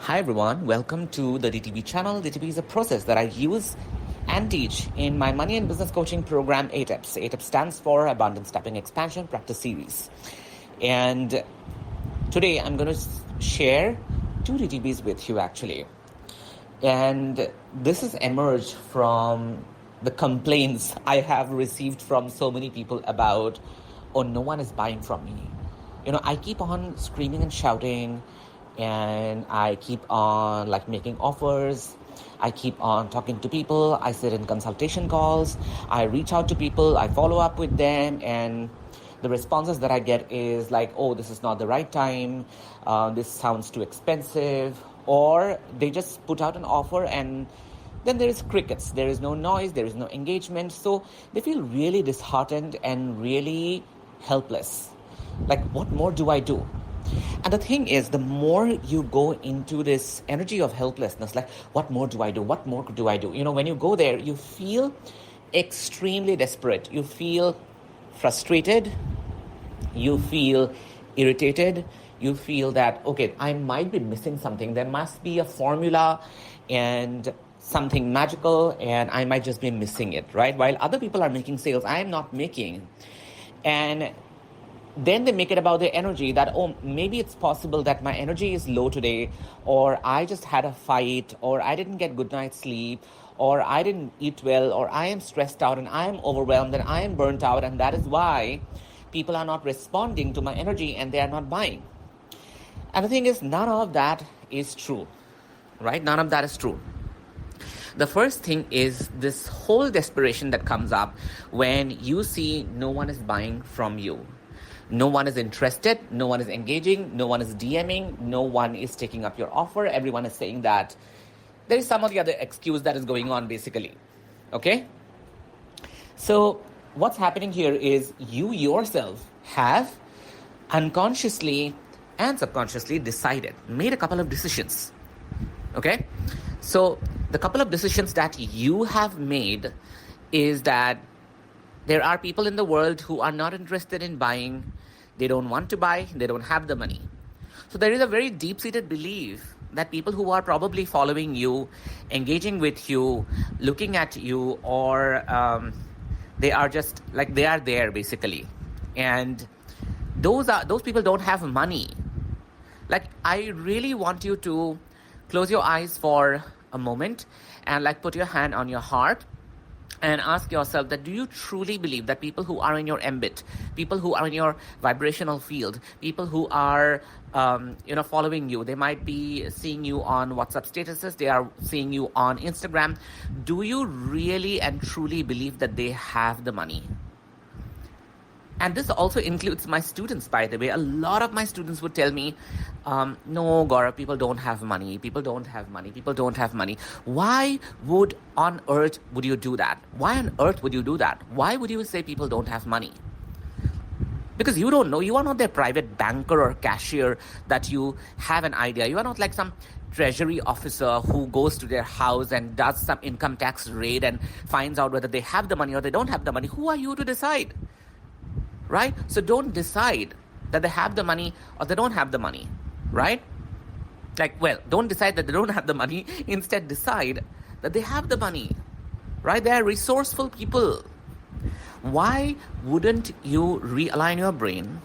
Hi everyone, welcome to the DTB channel. DTB is a process that I use and teach in my money and business coaching program, ATEPS. ATEPS stands for Abundance Tapping Expansion Practice Series. And today I'm going to share two DTBs with you actually. And this has emerged from the complaints I have received from so many people about, oh, no one is buying from me. I keep on screaming and shouting, and I keep on making offers. I keep on talking to people. I sit in consultation calls. I reach out to people. I follow up with them, and the responses that I get is like, oh, this is not the right time. This sounds too expensive. Or they just put out an offer and then there is crickets. There is no noise. There is no engagement. So they feel really disheartened and really helpless. Like, what more do I do? And the thing is, the more you go into this energy of helplessness, like, what more do I do? What more do I do? When you go there, you feel extremely desperate. You feel frustrated. You feel irritated. You feel that, okay, I might be missing something. There must be a formula and something magical, and I might just be missing it, right? While other people are making sales, I am not making. And then they make it about their energy that, oh, maybe it's possible that my energy is low today, or I just had a fight, or I didn't get good night's sleep, or I didn't eat well, or I am stressed out and I am overwhelmed and I am burnt out, and that is why people are not responding to my energy and they are not buying. And the thing is, none of that is true, right? None of that is true. The first thing is this whole desperation that comes up when you see no one is buying from you. No one is interested, no one is engaging, no one is DMing, no one is taking up your offer. Everyone is saying that there is some of the other excuse that is going on basically. Okay? So what's happening here is you yourself have unconsciously and subconsciously made a couple of decisions. Okay? So the couple of decisions that you have made is that there are people in the world who are not interested in buying. They don't want to buy. They don't have the money. So there is a very deep-seated belief that people who are probably following you, engaging with you, looking at you, or they are just like, they are there basically. And those people don't have money. Like, I really want you to close your eyes for a moment and put your hand on your heart and ask yourself that, do you truly believe that people who are in your ambit, people who are in your vibrational field, people who are following you, they might be seeing you on WhatsApp statuses, they are seeing you on Instagram, do you really and truly believe that they have the money? And this also includes my students, by the way. A lot of my students would tell me, no, Gaurav, people don't have money. People don't have money. People don't have money. Why on earth would you do that? Why on earth would you do that? Why would you say people don't have money? Because you don't know. You are not their private banker or cashier that you have an idea. You are not like some treasury officer who goes to their house and does some income tax raid and finds out whether they have the money or they don't have the money. Who are you to decide? Right? So don't decide that they have the money or they don't have the money, right? Don't decide that they don't have the money. Instead, decide that they have the money, right? They are resourceful people. Why wouldn't you realign your brain,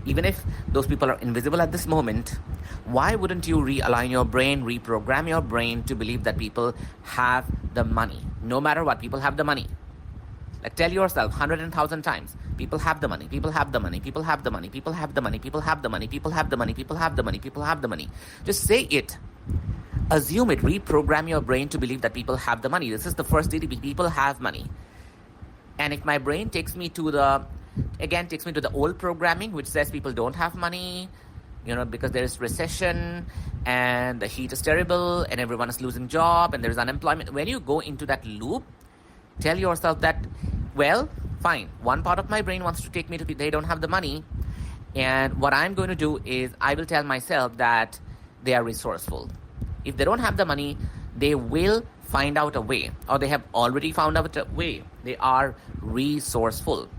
even if those people are invisible at this moment? Why wouldn't you realign your brain, reprogram your brain to believe that people have the money? No matter what, people have the money. Tell yourself 100,000 times, people have the money, people have the money, people have the money, people have the money, people have the money, people have the money, people have the money, people have the money. Just say it. Assume it. Reprogram your brain to believe that people have the money. This is the first DTB. People have money. And if my brain takes me to the old programming, which says people don't have money, because there is recession and the heat is terrible and everyone is losing job and there is unemployment. When you go into that loop, tell yourself that, well, fine, one part of my brain wants to take me to they don't have the money, and what I'm going to do is I will tell myself that they are resourceful. If they don't have the money, they will find out a way, or they have already found out a way. They are resourceful.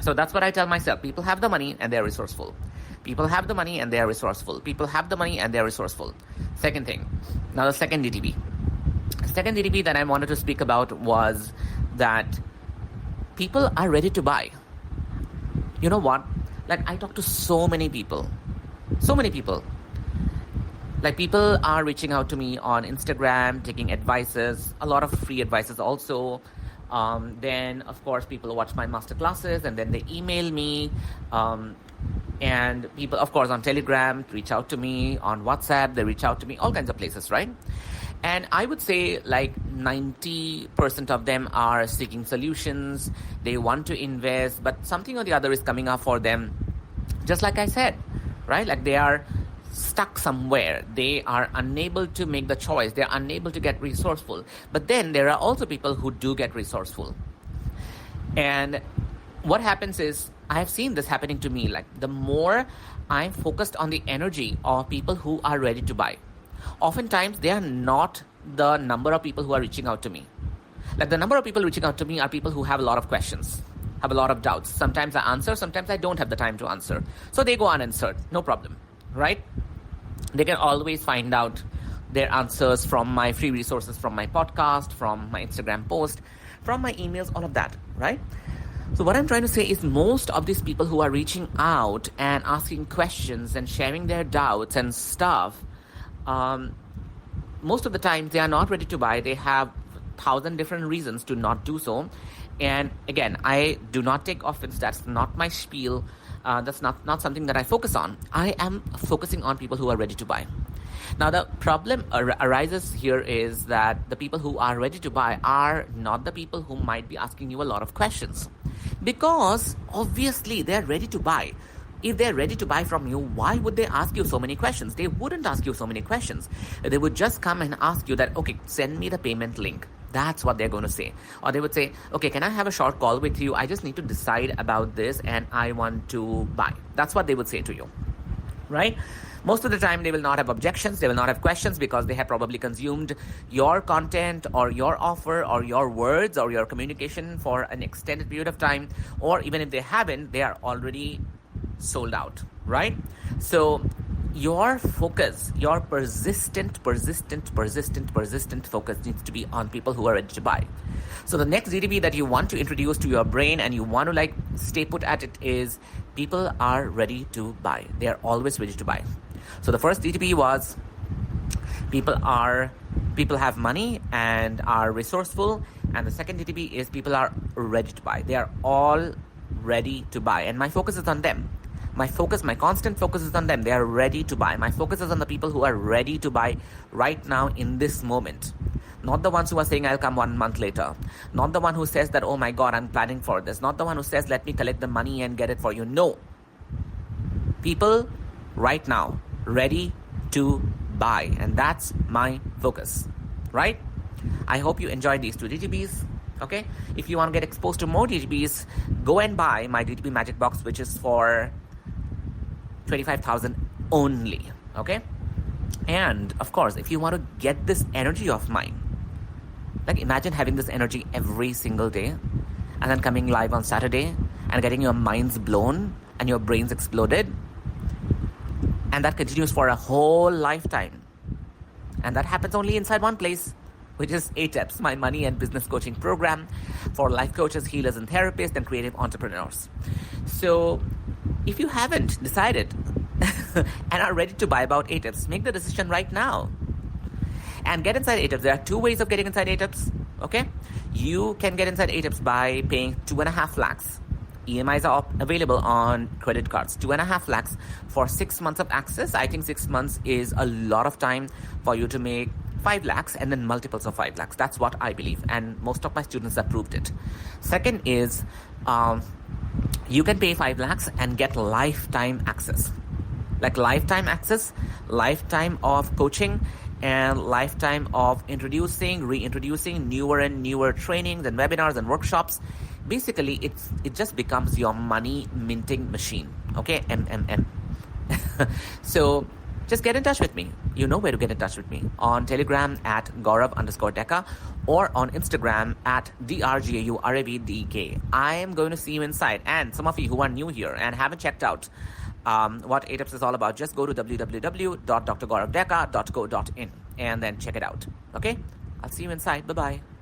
So that's what I tell myself. People have the money and they're resourceful. People have the money and they are resourceful. People have the money and they are resourceful. Second thing. Now the second DTB. Second DTB that I wanted to speak about was that people are ready to buy. You know what? Like, I talk to so many people. Like, people are reaching out to me on Instagram, taking advices, a lot of free advices also. Then, of course, people watch my master classes and then they email me. And people, of course, on Telegram reach out to me, on WhatsApp, they reach out to me, all kinds of places, right? And I would say like 90% of them are seeking solutions. They want to invest, but something or the other is coming up for them. Just like I said, right? Like, they are stuck somewhere. They are unable to make the choice. They're unable to get resourceful. But then there are also people who do get resourceful. And what happens is, I have seen this happening to me. Like, the more I'm focused on the energy of people who are ready to buy, oftentimes they are not the number of people who are reaching out to me. Like, the number of people reaching out to me are people who have a lot of questions, have a lot of doubts. Sometimes I answer, sometimes I don't have the time to answer. So they go unanswered, no problem, right? They can always find out their answers from my free resources, from my podcast, from my Instagram post, from my emails, all of that, right? So what I'm trying to say is, most of these people who are reaching out and asking questions and sharing their doubts and stuff, most of the time they are not ready to buy. They have 1,000 different reasons to not do so. And again, I do not take offense. That's not my spiel. That's not something that I focus on. I am focusing on people who are ready to buy. Now, the problem arises here is that the people who are ready to buy are not the people who might be asking you a lot of questions. Because obviously they're ready to buy. If they're ready to buy from you, why would they ask you so many questions? They wouldn't ask you so many questions. They would just come and ask you that, okay, send me the payment link. That's what they're going to say. Or they would say, okay, can I have a short call with you? I just need to decide about this and I want to buy. That's what they would say to you, right? Most of the time, they will not have objections. They will not have questions because they have probably consumed your content or your offer or your words or your communication for an extended period of time. Or even if they haven't, they are already sold out, right? So your focus, your persistent focus needs to be on people who are ready to buy. So the next DTB that you want to introduce to your brain and you want to like stay put at it is, people are ready to buy. They are always ready to buy. So the first DTB was, people have money and are resourceful. And the second DTB is, people are ready to buy. They are all ready to buy. And my focus is on them. My constant focus is on them. They are ready to buy. My focus is on the people who are ready to buy right now in this moment. Not the ones who are saying, I'll come 1 month later. Not the one who says that, oh my God, I'm planning for this. Not the one who says, let me collect the money and get it for you. No. People right now, ready to buy. And that's my focus, right? I hope you enjoyed these 2 DTBs. Okay? If you want to get exposed to more DTBs, go and buy my DTB Magic Box, which is for 25,000 only. Okay? And of course, if you want to get this energy of mine, like, imagine having this energy every single day and then coming live on Saturday and getting your minds blown and your brains exploded. And that continues for a whole lifetime. And that happens only inside one place, which is ATEPS, my money and business coaching program for life coaches, healers, and therapists, and creative entrepreneurs. So if you haven't decided and are ready to buy about ATEPS, make the decision right now and get inside ATEPS. There are 2 ways of getting inside ATEPS. Okay, you can get inside ATEPS by paying 2.5 lakhs. EMIs are available on credit cards. 2.5 lakhs for 6 months of access. I think 6 months is a lot of time for you to make 5 lakhs and then multiples of 5 lakhs. That's what I believe. And most of my students have proved it. Second is, you can pay 5 lakhs and get lifetime access. Like lifetime access, lifetime of coaching, and lifetime of reintroducing newer and newer trainings and webinars and workshops. Basically, it just becomes your money minting machine. Okay, MMM. So just get in touch with me. You know where to get in touch with me. On Telegram at Gaurav_Deka or on Instagram at DRGAURAVDK. I am going to see you inside. And some of you who are new here and haven't checked out what ATIPS is all about, just go to www.drgauravdeka.co.in and then check it out. Okay? I'll see you inside. Bye-bye.